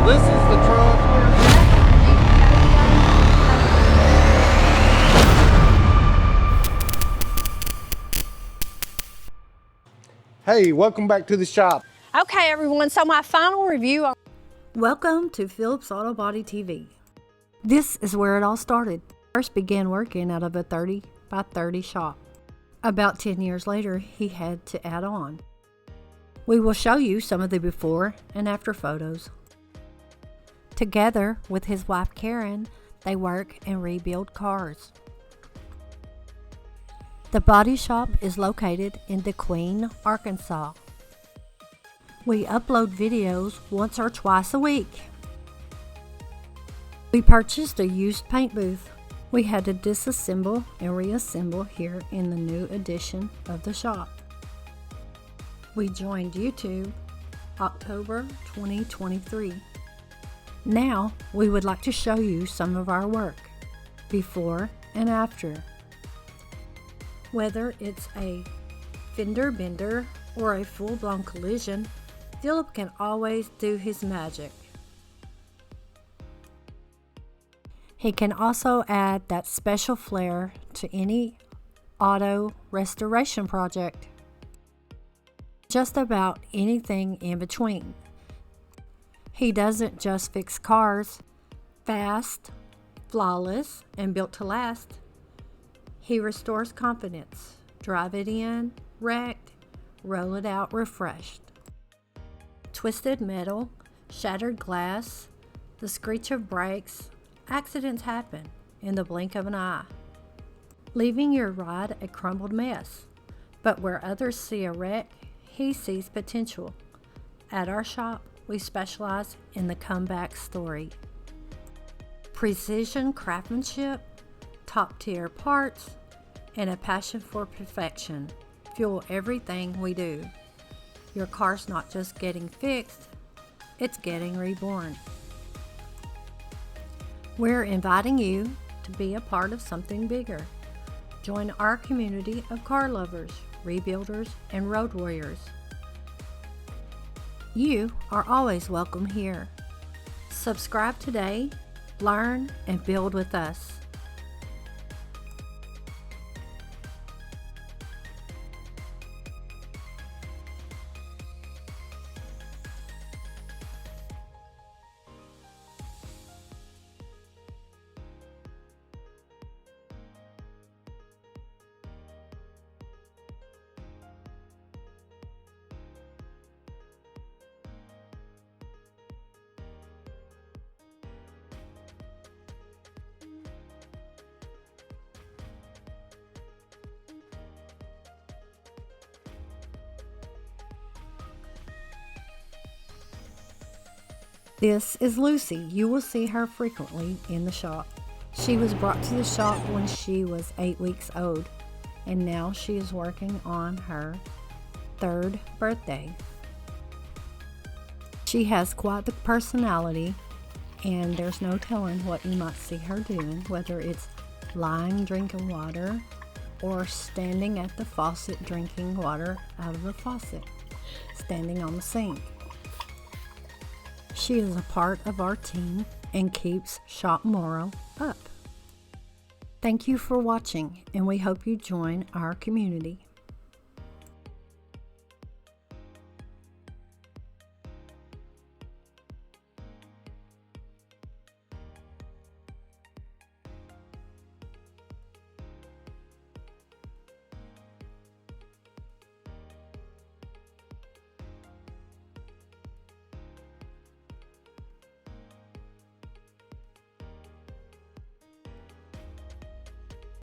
this is the trunk. Hey, welcome back to the shop. Okay, everyone, so my final review on... Welcome to PhillipsAutoBodyTV. This is where it all started. First began working out of a 30 by 30 shop. About 10 years later, he had to add on. We will show you some of the before and after photos. Together with his wife Karen, they work and rebuild cars. The body shop is located in DeQueen, Arkansas. We upload videos once or twice a week. We purchased a used paint booth. We had to disassemble and reassemble here in the new edition of the shop. We joined YouTube October 2023. Now we would like to show you some of our work, before and after. Whether it's a fender bender or a full-blown collision, Phillip can always do his magic. He can also add that special flair to any auto restoration project. Just about anything in between. He doesn't just fix cars, fast, flawless, and built to last. He restores confidence, drive it in, wrecked, roll it out refreshed. Twisted metal, shattered glass, the screech of brakes, accidents happen in the blink of an eye, leaving your ride a crumbled mess. But where others see a wreck, he sees potential. At our shop, we specialize in the comeback story. Precision craftsmanship, top-tier parts, and a passion for perfection fuel everything we do. Your car's not just getting fixed, it's getting reborn. We're inviting you to be a part of something bigger. Join our community of car lovers, rebuilders, and road warriors. You are always welcome here. Subscribe today, learn, and build with us. This is Lucy. You will see her frequently in the shop. She was brought to the shop when she was 8 weeks old, and now she is working on her 3rd birthday. She has quite the personality, and there's no telling what you might see her doing, whether it's lying drinking water or standing at the faucet drinking water out of the faucet, standing on the sink. She is a part of our team and keeps shop morale up. Thank you for watching, and we hope you join our community.